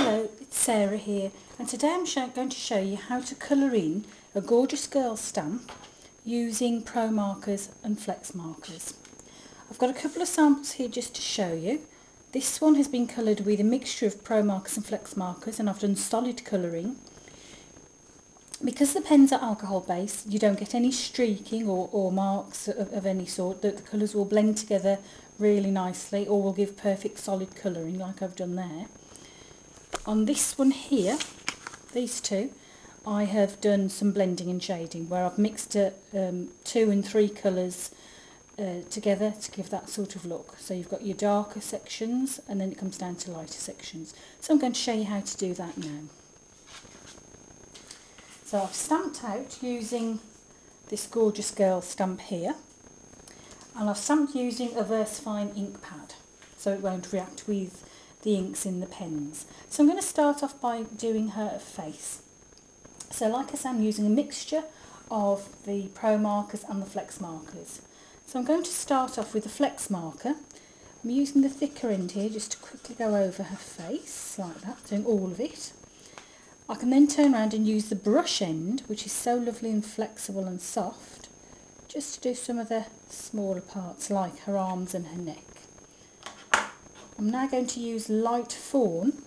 Hello, it's Sarah here, and today I'm going to show you how to colour in a Gorjuss Girl stamp using Promarkers and Flexmarkers. I've got a couple of samples here just to show you. This one has been coloured with a mixture of Promarkers and Flexmarkers, and I've done solid colouring. Because the pens are alcohol based, you don't get any streaking or marks of any sort. The colours will blend together really nicely, or will give perfect solid colouring like I've done there. On this one here, these two, I have done some blending and shading where I've mixed 2 and 3 colours together to give that sort of look. So you've got your darker sections and then it comes down to lighter sections. So I'm going to show you how to do that now. So I've stamped out using this Gorjuss Girl stamp here, and I've stamped using a VersaFine ink pad so it won't react with the inks in the pens. So I'm going to start off by doing her face. So like I said, I'm using a mixture of the Promarkers and the Flexmarkers. So I'm going to start off with the Flexmarker. I'm using the thicker end here just to quickly go over her face like that, doing all of it. I can then turn around and use the brush end, which is so lovely and flexible and soft, just to do some of the smaller parts like her arms and her neck. I'm now going to use light fawn,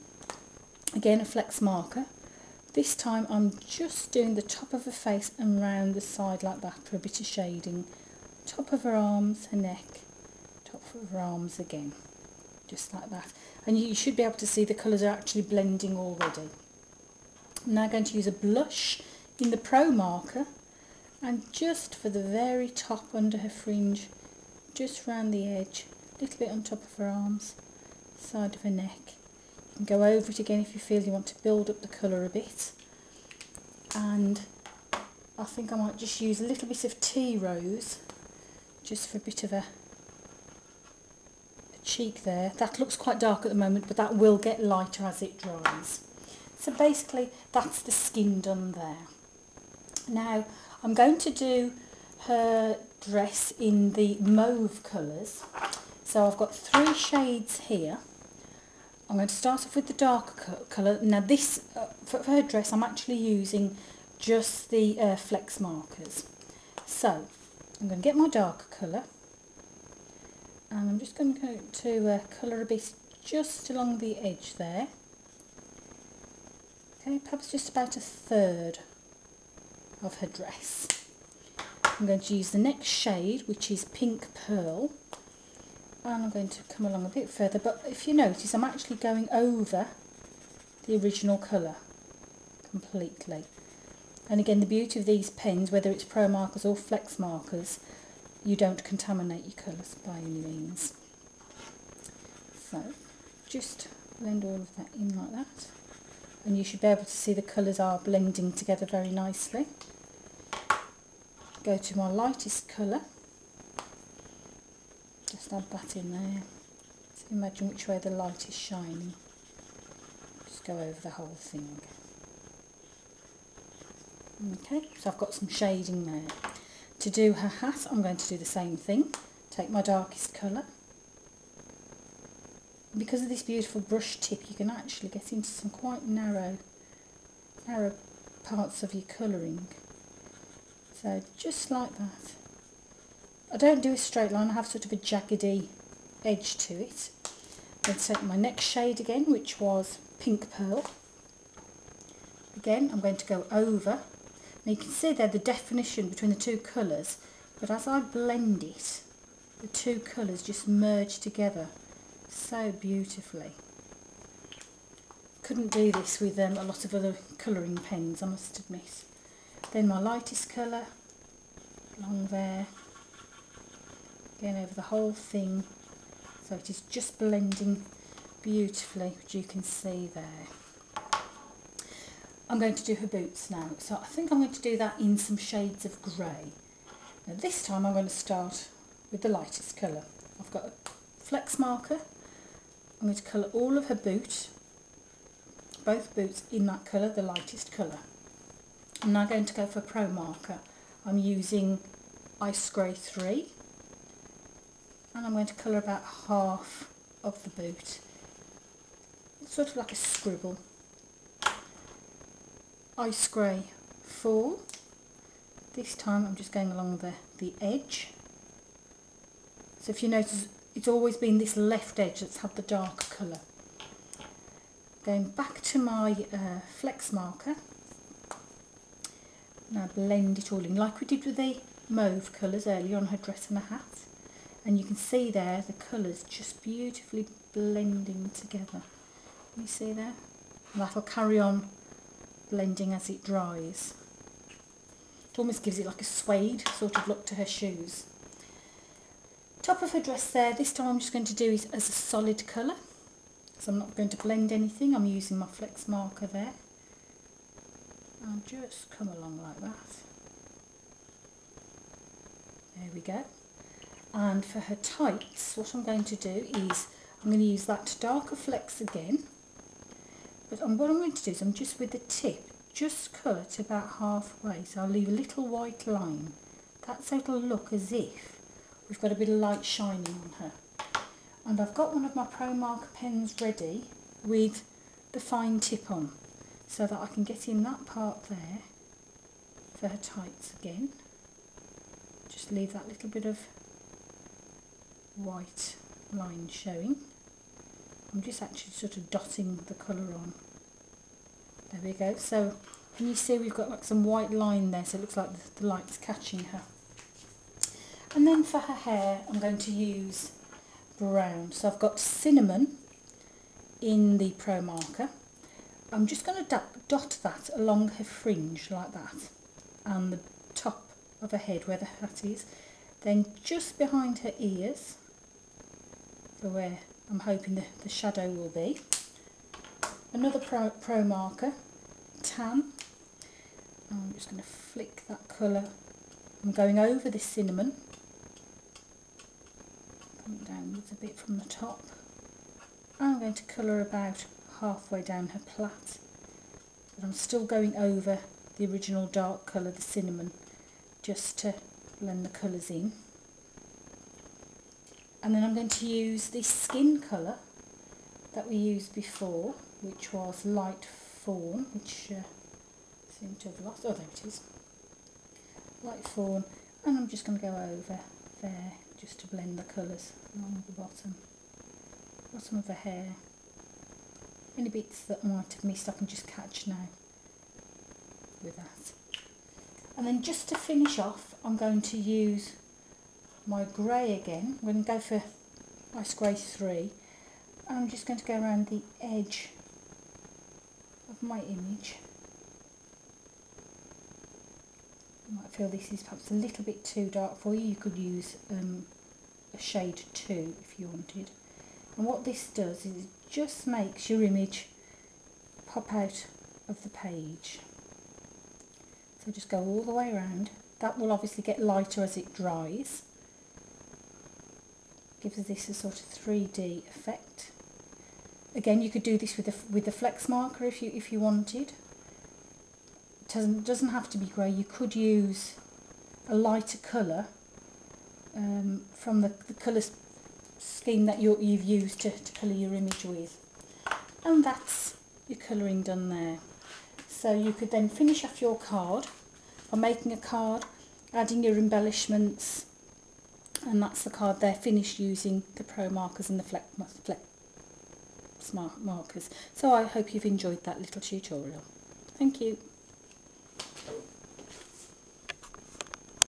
again a flex marker. This time I'm just doing the top of her face and round the side like that for a bit of shading. Top of her arms, her neck, top of her arms again, just like that. And you should be able to see the colours are actually blending already. I'm now going to use a blush in the Promarker, and just for the very top under her fringe, just round the edge, a little bit on top of her arms, side of her neck. You can go over it again if you feel you want to build up the colour a bit. And I think I might just use a little bit of tea rose just for a bit of a cheek there. That looks quite dark at the moment, but that will get lighter as it dries. So basically that's the skin done there. Now I'm going to do her dress in the mauve colours. So I've got 3 shades here. I'm going to start off with the darker colour. Now this, for her dress, I'm actually using just the Flexmarkers. So I'm going to get my darker colour, and I'm just going to colour a bit just along the edge there. Okay, perhaps just about 1/3 of her dress. I'm going to use the next shade, which is Pink Pearl, and I'm going to come along a bit further, but if you notice I'm actually going over the original colour completely. And again, the beauty of these pens, whether it's Promarkers or Flexmarkers, you don't contaminate your colours by any means. So just blend all of that in like that, and you should be able to see the colours are blending together very nicely. Go to my lightest colour, just add that in there. So imagine which way the light is shining. Just go over the whole thing. Okay, so I've got some shading there. To do her hat, I'm going to do the same thing. Take my darkest colour. Because of this beautiful brush tip, you can actually get into some quite narrow parts of your colouring. So just like that. I don't do a straight line, I have sort of a jaggedy edge to it. Then take my next shade again, which was Pink Pearl. Again, I'm going to go over. Now you can see there the definition between the 2 colours, but as I blend it, the 2 colours just merge together so beautifully. Couldn't do this with a lot of other colouring pens, I must admit. Then my lightest colour, along there, again over the whole thing, so it is just blending beautifully, which you can see there. I'm going to do her boots now, so I think I'm going to do that in some shades of grey. Now this time I'm going to start with the lightest colour. I've got a Flexmarker. I'm going to colour all of her boot, both boots in that colour, the lightest colour. I'm now going to go for a Promarker. I'm using Ice Grey 3, and I'm going to colour about half of the boot. It's sort of like a scribble Ice Grey 4. This time I'm just going along the edge. So if you notice, it's always been this left edge that's had the dark colour. Going back to my flex marker. Now blend it all in like we did with the mauve colours earlier on her dress and her hat. And you can see there the colours just beautifully blending together. You see there? And that'll carry on blending as it dries. It almost gives it like a suede sort of look to her shoes. Top of her dress there, this time I'm just going to do it as a solid colour. So I'm not going to blend anything, I'm using my flex marker there. I'll just come along like that. There we go. And for her tights, what I'm going to do is I'm going to use that darker flex again. But what I'm going to do is I'm just with the tip, just cut about halfway. So I'll leave a little white line. That's so it'll look as if we've got a bit of light shining on her. And I've got one of my Promarker pens ready with the fine tip on, so that I can get in that part there for her tights again. Just leave that little bit of white line showing. I'm just actually sort of dotting the colour on. There we go. So can you see we've got like some white line there, so it looks like the light's catching her. And then for her hair I'm going to use brown. So I've got cinnamon in the Promarker. I'm just going to dot that along her fringe like that, and the top of her head where the hat is, then just behind her ears for where I'm hoping the shadow will be. Another Promarker, tan. I'm just going to flick that colour. I'm going over the cinnamon, come downwards a bit from the top. I'm going to colour about halfway down her plait, but I'm still going over the original dark colour, the cinnamon, just to blend the colours in. And then I'm going to use this skin colour that we used before, which was light fawn, which seem to have lost. Oh, there it is. Light fawn, and I'm just going to go over there just to blend the colours along the bottom of the hair. Any bits that I might have missed I can just catch now with that. And then just to finish off, I'm going to use my grey again. I'm going to go for Ice Grey 3. And I'm just going to go around the edge of my image. You might feel this is perhaps a little bit too dark for you. You could use a shade 2 if you wanted. And what this does is it just makes your image pop out of the page. So just go all the way around. That will obviously get lighter as it dries. Gives this a sort of 3D effect. Again, you could do this with the flex marker if you wanted. It doesn't have to be grey. You could use a lighter colour from the colour scheme that you've used to colour your image with. And that's your colouring done there. So you could then finish off your card by making a card, adding your embellishments, and that's the card there finished using the Promarkers and the Flexmarkers. So I hope you've enjoyed that little tutorial. Thank you.